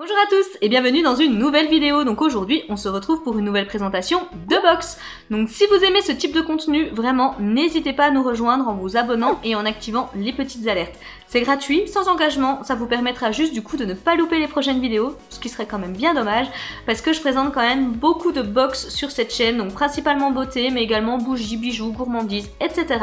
Bonjour à tous et bienvenue dans une nouvelle vidéo. Donc aujourd'hui on se retrouve pour une nouvelle présentation de box. Donc si vous aimez ce type de contenu, vraiment n'hésitez pas à nous rejoindre en vous abonnant et en activant les petites alertes. C'est gratuit, sans engagement, ça vous permettra juste du coup de ne pas louper les prochaines vidéos, ce qui serait quand même bien dommage parce que je présente quand même beaucoup de box sur cette chaîne, donc principalement beauté mais également bougies, bijoux, gourmandises, etc.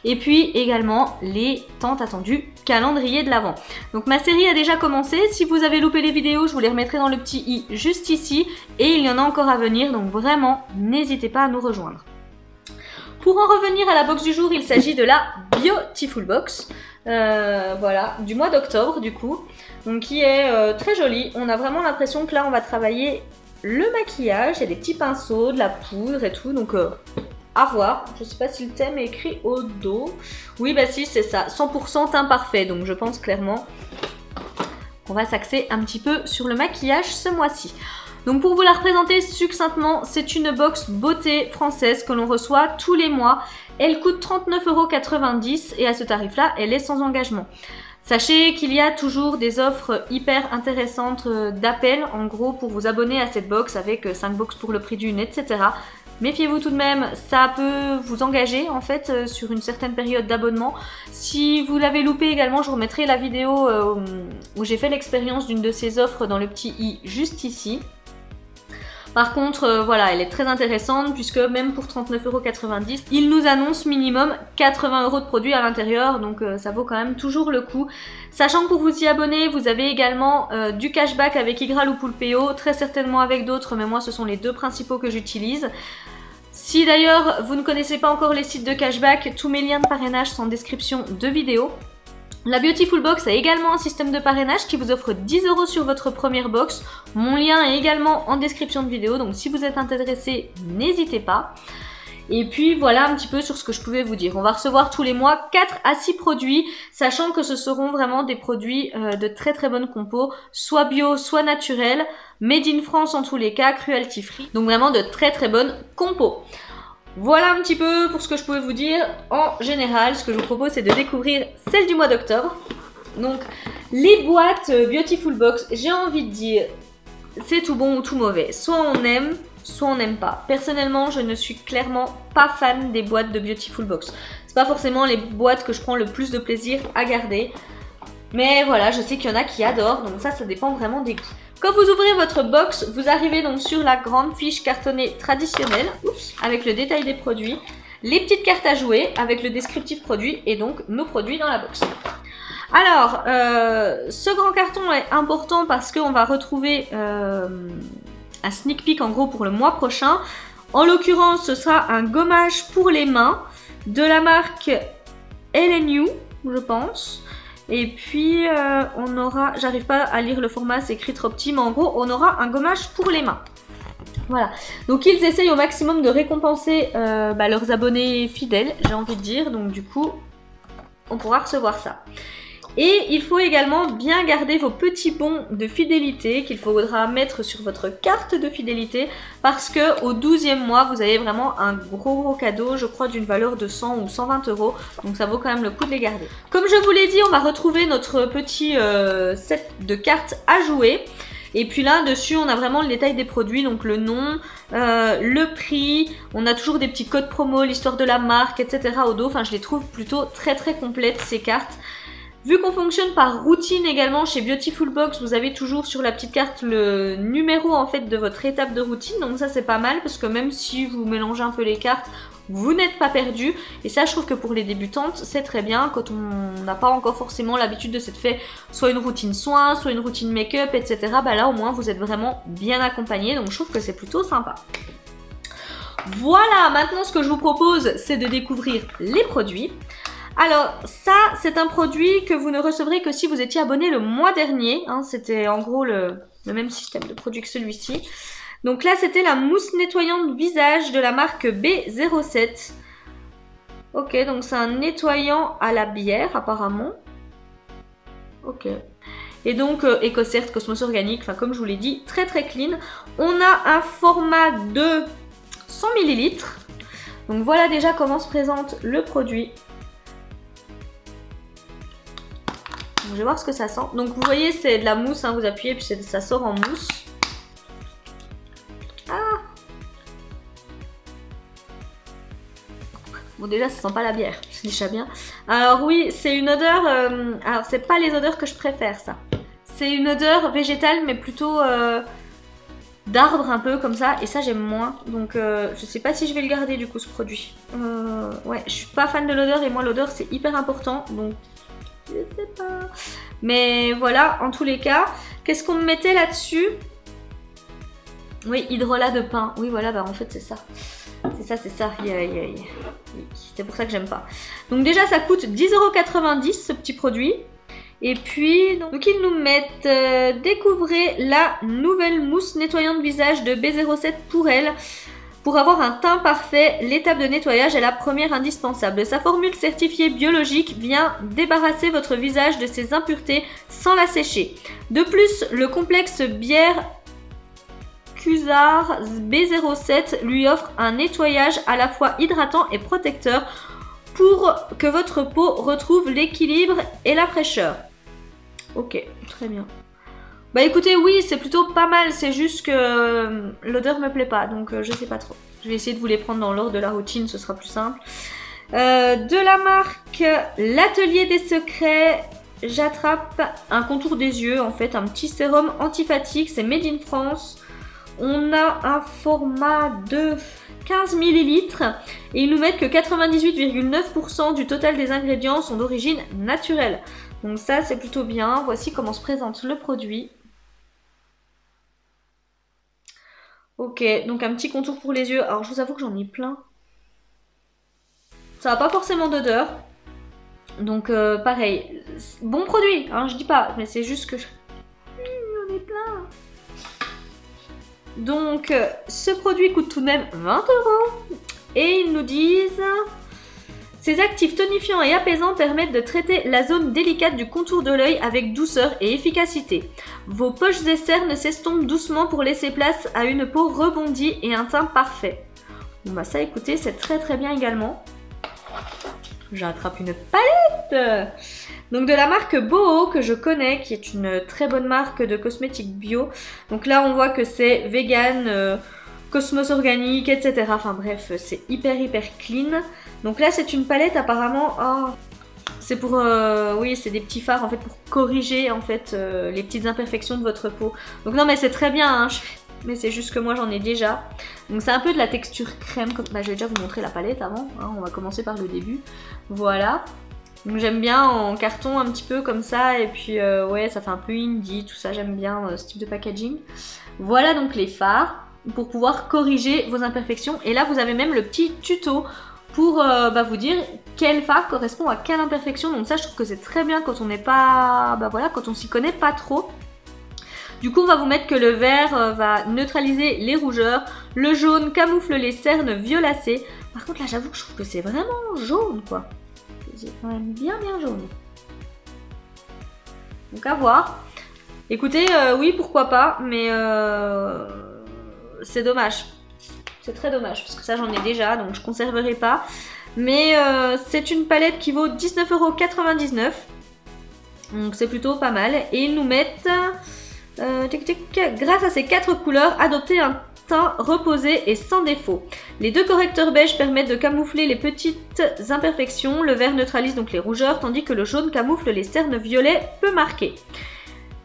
Et puis également les tant attendus calendriers de l'Avent. Donc ma série a déjà commencé, si vous avez loupé les vidéos, je vous les remettrai dans le petit i juste ici et il y en a encore à venir, donc vraiment n'hésitez pas à nous rejoindre. Pour en revenir à la box du jour, il s'agit de la Beautiful Box, voilà, du mois d'octobre du coup, donc qui est très jolie. On a vraiment l'impression que là on va travailler le maquillage, il y a des petits pinceaux, de la poudre et tout, donc à voir. Je sais pas si le thème est écrit au dos. Oui, bah si, c'est ça. 100% teint parfait. Donc je pense clairement qu'on va s'axer un petit peu sur le maquillage ce mois-ci. Donc pour vous la représenter succinctement, c'est une box beauté française que l'on reçoit tous les mois. Elle coûte 39,90 € et à ce tarif-là, elle est sans engagement. Sachez qu'il y a toujours des offres hyper intéressantes d'appel, en gros, pour vous abonner à cette box avec 5 box pour le prix d'une, etc. Méfiez-vous tout de même, ça peut vous engager en fait sur une certaine période d'abonnement. Si vous l'avez loupé également, je vous remettrai la vidéo où j'ai fait l'expérience d'une de ces offres dans le petit i juste ici. Par contre, voilà, elle est très intéressante puisque même pour 39,90 €, il nous annonce minimum 80 € de produits à l'intérieur, donc ça vaut quand même toujours le coup. Sachant que pour vous y abonner, vous avez également du cashback avec Igral ou Poulpeo, très certainement avec d'autres, mais moi ce sont les deux principaux que j'utilise. Si d'ailleurs vous ne connaissez pas encore les sites de cashback, tous mes liens de parrainage sont en description de vidéo. La Beautiful Box a également un système de parrainage qui vous offre 10 € sur votre première box. Mon lien est également en description de vidéo, donc si vous êtes intéressé, n'hésitez pas. Et puis voilà un petit peu sur ce que je pouvais vous dire. On va recevoir tous les mois 4 à 6 produits, sachant que ce seront vraiment des produits de très très bonne compo, soit bio, soit naturel, made in France en tous les cas, cruelty free, donc vraiment de très très bonne compo. Voilà un petit peu pour ce que je pouvais vous dire. En général, ce que je vous propose, c'est de découvrir celle du mois d'octobre. Donc, les boîtes Beautiful Box, j'ai envie de dire, c'est tout bon ou tout mauvais. Soit on aime, soit on n'aime pas. Personnellement, je ne suis clairement pas fan des boîtes de Beautiful Box. C'est pas forcément les boîtes que je prends le plus de plaisir à garder. Mais voilà, je sais qu'il y en a qui adorent, donc ça dépend vraiment des goûts. Quand vous ouvrez votre box, vous arrivez donc sur la grande fiche cartonnée traditionnelle, avec le détail des produits, les petites cartes à jouer avec le descriptif produit et donc nos produits dans la box. Alors, ce grand carton est important parce qu'on va retrouver un sneak peek en gros pour le mois prochain. En l'occurrence, ce sera un gommage pour les mains de la marque LNU, je pense. Et puis on aura, j'arrive pas à lire le format, c'est écrit trop petit, mais en gros on aura un gommage pour les mains. Voilà, donc ils essayent au maximum de récompenser leurs abonnés fidèles, j'ai envie de dire, donc du coup on pourra recevoir ça. Et il faut également bien garder vos petits bons de fidélité qu'il faudra mettre sur votre carte de fidélité parce que au 12e mois, vous avez vraiment un gros cadeau, je crois d'une valeur de 100 ou 120 €. Donc ça vaut quand même le coup de les garder. Comme je vous l'ai dit, on va retrouver notre petit set de cartes à jouer. Et puis là, dessus, on a vraiment le détail des produits, donc le nom, le prix, on a toujours des petits codes promo, l'histoire de la marque, etc. au dos. Enfin, je les trouve plutôt très complètes ces cartes. Vu qu'on fonctionne par routine également chez Beautiful Box, vous avez toujours sur la petite carte le numéro en fait de votre étape de routine. Donc ça c'est pas mal parce que même si vous mélangez un peu les cartes, vous n'êtes pas perdu. Et ça je trouve que pour les débutantes c'est très bien quand on n'a pas encore forcément l'habitude de s'être fait soit une routine soins, soit une routine make-up, etc. Bah là au moins vous êtes vraiment bien accompagné. Donc je trouve que c'est plutôt sympa. Voilà, maintenant ce que je vous propose c'est de découvrir les produits. Alors ça c'est un produit que vous ne recevrez que si vous étiez abonné le mois dernier, hein, c'était en gros le même système de produit que celui-ci. Donc là c'était la mousse nettoyante visage de la marque B07. Ok, donc c'est un nettoyant à la bière apparemment. Ok. Et donc EcoCert, Cosmos Organique, enfin comme je vous l'ai dit, très clean. On a un format de 100 ml. Donc voilà déjà comment se présente le produit. je vais voir ce que ça sent. Donc vous voyez, c'est de la mousse, hein, vous appuyez, puis ça sort en mousse. Ah! Bon, déjà, ça sent pas la bière, c'est déjà bien. Alors oui, c'est une odeur... alors, c'est pas les odeurs que je préfère, ça. C'est une odeur végétale, mais plutôt d'arbre, un peu, comme ça. Et ça, j'aime moins. Donc, je sais pas si je vais le garder, du coup, ce produit. Ouais, je suis pas fan de l'odeur, et moi, l'odeur, c'est hyper important. Donc, je sais pas. Mais voilà, en tous les cas, qu'est-ce qu'on me mettait là-dessus? Oui, hydrolat de pain. Oui, voilà, bah en fait, c'est ça. C'est ça. C'est pour ça que j'aime pas. Donc déjà, ça coûte 10,90 € ce petit produit. Et puis, donc ils nous mettent découvrez la nouvelle mousse nettoyante visage de B07 pour elle. Pour avoir un teint parfait, l'étape de nettoyage est la première indispensable. Sa formule certifiée biologique vient débarrasser votre visage de ses impuretés sans la sécher. De plus, le complexe bière Cusar B07 lui offre un nettoyage à la fois hydratant et protecteur pour que votre peau retrouve l'équilibre et la fraîcheur. Ok, très bien. Bah écoutez, oui, c'est plutôt pas mal, c'est juste que l'odeur me plaît pas, donc je sais pas trop. Je vais essayer de vous les prendre dans l'ordre de la routine, ce sera plus simple. De la marque L'Atelier des Secrets, j'attrape un contour des yeux, en fait, un petit sérum antifatigue, c'est Made in France. On a un format de 15 ml et ils nous mettent que 98,9% du total des ingrédients sont d'origine naturelle. Donc ça, c'est plutôt bien. Voici comment se présente le produit. Ok, donc un petit contour pour les yeux. Alors je vous avoue que j'en ai plein. Ça n'a pas forcément d'odeur. Donc pareil, bon produit, hein, je dis pas, mais c'est juste que j'en ai plein. Donc, ce produit coûte tout de même 20 € et ils nous disent ces actifs tonifiants et apaisants permettent de traiter la zone délicate du contour de l'œil avec douceur et efficacité. Vos poches et cernes s'estompent doucement pour laisser place à une peau rebondie et un teint parfait. Bon bah ça, écoutez, c'est très bien également. J'attrape une palette. Donc de la marque Boho que je connais, qui est une très bonne marque de cosmétiques bio. Donc là on voit que c'est vegan, cosmos organique, etc. Enfin bref, c'est hyper clean. Donc là c'est une palette apparemment, oh, c'est pour, oui c'est des petits fards en fait pour corriger en fait les petites imperfections de votre peau. Donc non mais c'est très bien, hein, mais c'est juste que moi j'en ai déjà. Donc c'est un peu de la texture crème, comme... bah, je vais déjà vous montrer la palette avant, hein, on va commencer par le début. Voilà. Donc j'aime bien en carton un petit peu comme ça, et puis ouais ça fait un peu indie, tout ça, j'aime bien ce type de packaging. Voilà donc les fards pour pouvoir corriger vos imperfections, et là vous avez même le petit tuto pour bah, vous dire quel fard correspond à quelle imperfection. Donc ça je trouve que c'est très bien quand on n'est pas, bah voilà, quand on s'y connaît pas trop. Du coup on va vous mettre que le vert va neutraliser les rougeurs, le jaune camoufle les cernes violacées. Par contre là j'avoue que je trouve que c'est vraiment jaune quoi. C'est quand même bien jaune. Donc à voir. Écoutez, oui pourquoi pas, mais c'est dommage. C'est très dommage parce que ça j'en ai déjà, donc je conserverai pas. Mais c'est une palette qui vaut 19,99 €. Donc c'est plutôt pas mal. Et ils nous mettent, grâce à ces 4 couleurs, adopter un teint reposé et sans défaut. Les 2 correcteurs beige permettent de camoufler les petites imperfections, le vert neutralise donc les rougeurs, tandis que le jaune camoufle les cernes violets peu marquées.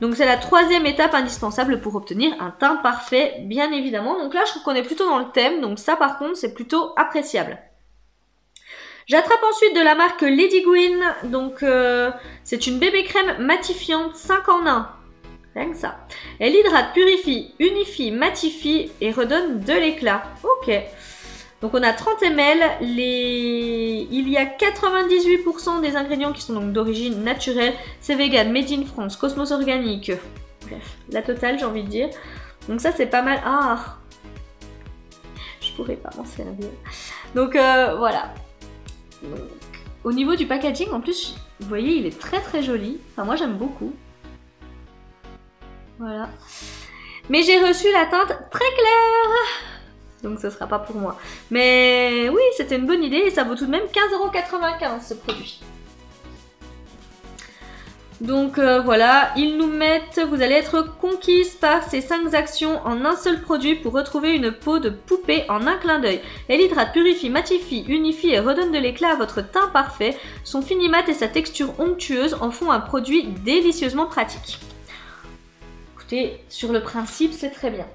Donc c'est la 3e étape indispensable pour obtenir un teint parfait, bien évidemment. Donc là je trouve qu'on est plutôt dans le thème, donc ça par contre c'est plutôt appréciable. J'attrape ensuite de la marque Lady Gwyn, donc c'est une bébé crème matifiante 5 en 1. Rien que ça. Elle hydrate, purifie, unifie, matifie et redonne de l'éclat. Ok. Donc on a 30 ml. Il y a 98% des ingrédients qui sont donc d'origine naturelle. C'est vegan, made in France, cosmos organique. Bref, la totale j'ai envie de dire. Donc ça c'est pas mal. Ah, je pourrais pas m'en servir. Donc voilà. Donc, au niveau du packaging, en plus, vous voyez, il est très joli. Enfin moi j'aime beaucoup. Voilà. Mais j'ai reçu la teinte très claire. Donc ce sera pas pour moi. Mais oui, c'était une bonne idée et ça vaut tout de même 15,95 € ce produit. Donc voilà, ils nous mettent, vous allez être conquise par ces 5 actions en un seul produit pour retrouver une peau de poupée en un clin d'œil. Elle hydrate, purifie, matifie, unifie et redonne de l'éclat à votre teint parfait. Son fini mat et sa texture onctueuse en font un produit délicieusement pratique. Écoutez, sur le principe, c'est très bien.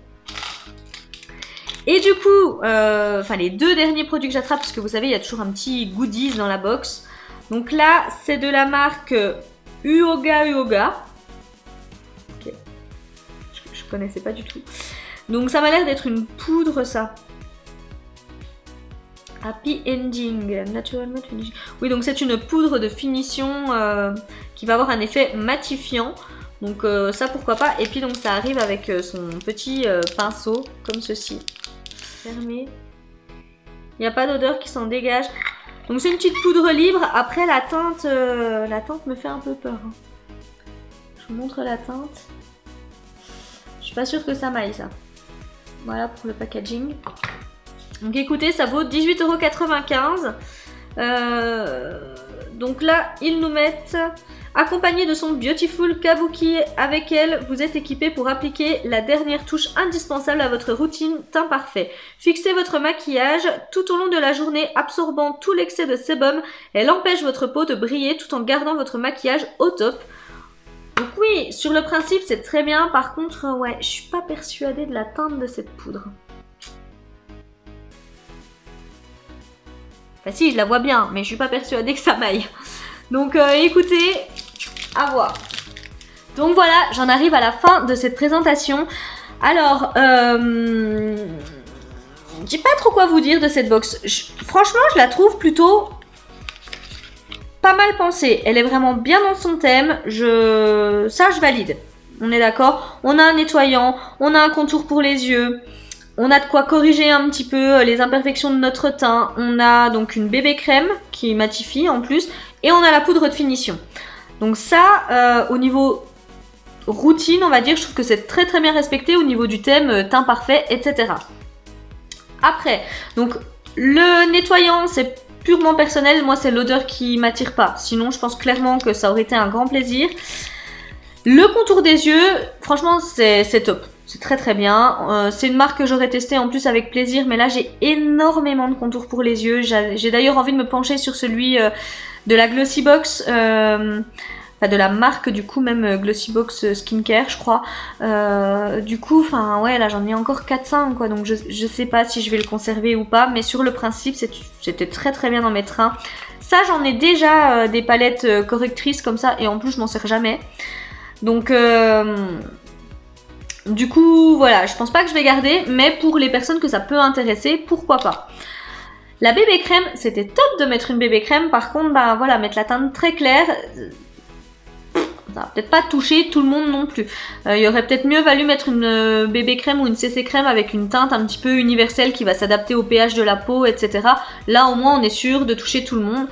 Et du coup, les 2 derniers produits que j'attrape, parce que vous savez, il y a toujours un petit goodies dans la box. Donc là, c'est de la marque Uoga. Ok. Je connaissais pas du tout. Donc ça m'a l'air d'être une poudre, ça. Happy Ending, Natural Matte Finishing. Oui, donc c'est une poudre de finition qui va avoir un effet matifiant. Donc ça, pourquoi pas. Et puis donc ça arrive avec son petit pinceau, comme ceci. Fermé. Il n'y a pas d'odeur qui s'en dégage. Donc c'est une petite poudre libre. Après la teinte me fait un peu peur. Je vous montre la teinte. Je suis pas sûre que ça m'aille, ça. Voilà pour le packaging. Donc écoutez, ça vaut 18,95 €. Donc là, ils nous mettent... Accompagné de son Beautiful Kabuki, avec elle, vous êtes équipé pour appliquer la dernière touche indispensable à votre routine teint parfait. Fixez votre maquillage tout au long de la journée, absorbant tout l'excès de sébum. Elle empêche votre peau de briller tout en gardant votre maquillage au top. Donc oui, sur le principe, c'est très bien. Par contre, ouais, je suis pas persuadée de la teinte de cette poudre. Enfin si, je la vois bien, mais je suis pas persuadée que ça m'aille. Donc écoutez, à voir. Donc voilà, j'en arrive à la fin de cette présentation. Alors, je sais pas trop quoi vous dire de cette box. Franchement, je la trouve plutôt pas mal pensée. Elle est vraiment bien dans son thème. Ça, je valide. On est d'accord. On a un nettoyant, on a un contour pour les yeux. On a de quoi corriger un petit peu les imperfections de notre teint. On a donc une bébé crème qui matifie en plus. Et on a la poudre de finition. Donc ça, au niveau routine, on va dire, je trouve que c'est très très bien respecté au niveau du thème teint parfait, etc. Après, donc le nettoyant, c'est purement personnel. Moi, c'est l'odeur qui m'attire pas. Sinon, je pense clairement que ça aurait été un grand plaisir. Le contour des yeux, franchement, c'est top. C'est très très bien. C'est une marque que j'aurais testée en plus avec plaisir. Mais là, j'ai énormément de contours pour les yeux. J'ai d'ailleurs envie de me pencher sur celui... de la Glossybox, enfin de la marque du coup même Glossybox Skincare je crois. Du coup, enfin ouais, là j'en ai encore 4-5 quoi, donc je sais pas si je vais le conserver ou pas, mais sur le principe c'était très très bien d'en mettre un. Ça, j'en ai déjà des palettes correctrices comme ça, et en plus je m'en sers jamais. Donc du coup voilà, je pense pas que je vais garder, mais pour les personnes que ça peut intéresser, pourquoi pas. La bébé crème, c'était top de mettre une bébé crème. Par contre, bah voilà, mettre la teinte très claire, ça va peut-être pas toucher tout le monde non plus. Il aurait peut-être mieux valu mettre une bébé crème ou une CC crème avec une teinte un petit peu universelle qui va s'adapter au pH de la peau, etc. Là, au moins, on est sûr de toucher tout le monde.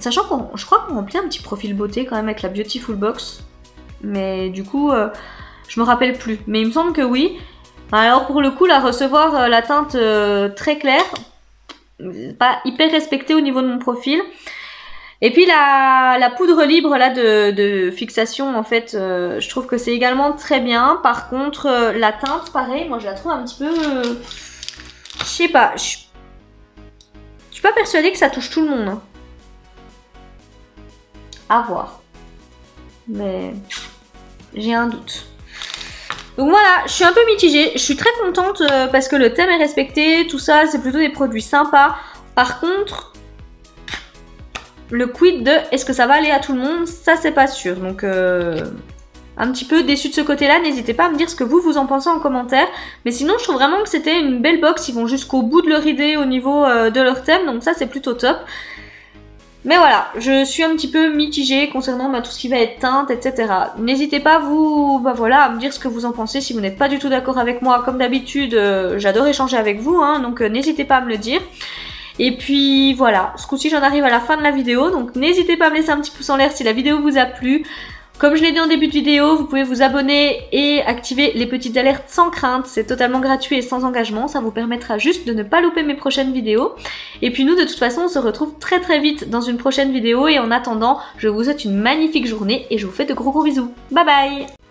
Sachant qu'on, je crois qu'on remplit un petit profil beauté quand même avec la Beautiful Box. Mais du coup, je me rappelle plus. Mais il me semble que oui. Alors pour le coup, là, recevoir la teinte très claire... pas hyper respecté au niveau de mon profil. Et puis la poudre libre là de fixation, en fait, je trouve que c'est également très bien. Par contre, la teinte, pareil, moi je la trouve un petit peu... je sais pas, je suis pas persuadée que ça touche tout le monde. Hein. À voir. Mais j'ai un doute. Donc voilà, je suis un peu mitigée, je suis très contente parce que le thème est respecté, tout ça, c'est plutôt des produits sympas. Par contre, le quid de est-ce que ça va aller à tout le monde, ça c'est pas sûr. Donc un petit peu déçue de ce côté-là, n'hésitez pas à me dire ce que vous en pensez en commentaire. Mais sinon, je trouve vraiment que c'était une belle box, ils vont jusqu'au bout de leur idée au niveau de leur thème, donc ça c'est plutôt top. Mais voilà, je suis un petit peu mitigée concernant tout ce qui va être teinte, etc. N'hésitez pas, vous, à me dire ce que vous en pensez. Si vous n'êtes pas du tout d'accord avec moi, comme d'habitude, j'adore échanger avec vous, hein, donc n'hésitez pas à me le dire. Et puis voilà, ce coup-ci j'en arrive à la fin de la vidéo, donc n'hésitez pas à me laisser un petit pouce en l'air si la vidéo vous a plu. Comme je l'ai dit en début de vidéo, vous pouvez vous abonner et activer les petites alertes sans crainte. C'est totalement gratuit et sans engagement. Ça vous permettra juste de ne pas louper mes prochaines vidéos. Et puis nous, de toute façon, on se retrouve très très vite dans une prochaine vidéo. Et en attendant, je vous souhaite une magnifique journée et je vous fais de gros bisous. Bye bye!